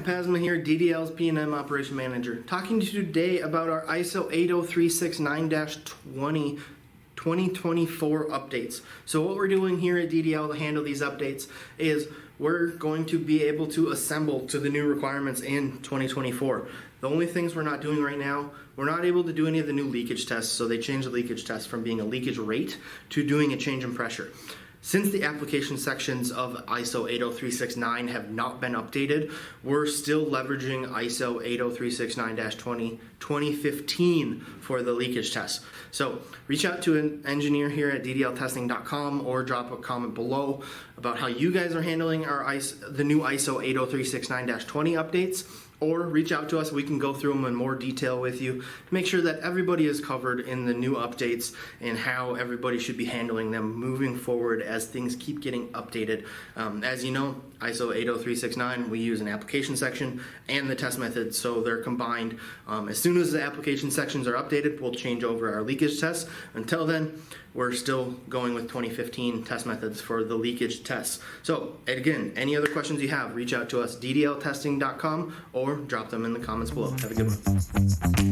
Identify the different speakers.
Speaker 1: Matt Pasma here, DDL's P&M Operation Manager, talking to you today about our ISO 80369-20 2024 updates. So what we're doing here at DDL to handle these updates is we're going to be able to assemble to the new requirements in 2024. The only things we're not doing right now, we're not able to do any of the new leakage tests, so they changed the leakage test from being a leakage rate to doing a change in pressure. Since the application sections of ISO 80369 have not been updated, we're still leveraging ISO 80369-2015 for the leakage test. So reach out to an engineer here at ddltesting.com or drop a comment below about how you guys are handling the new ISO 80369-20 updates, or reach out to us. We can go through them in more detail with you to make sure that everybody is covered in the new updates and how everybody should be handling them moving forward as things keep getting updated. As you know, ISO 80369, we use an application section and the test method, so they're combined. As soon as the application sections are updated, we'll change over our leakage tests. Until then, we're still going with 2015 test methods for the leakage tests. So again, any other questions you have, reach out to us, ddltesting.com, or drop them in the comments below. Have a good one.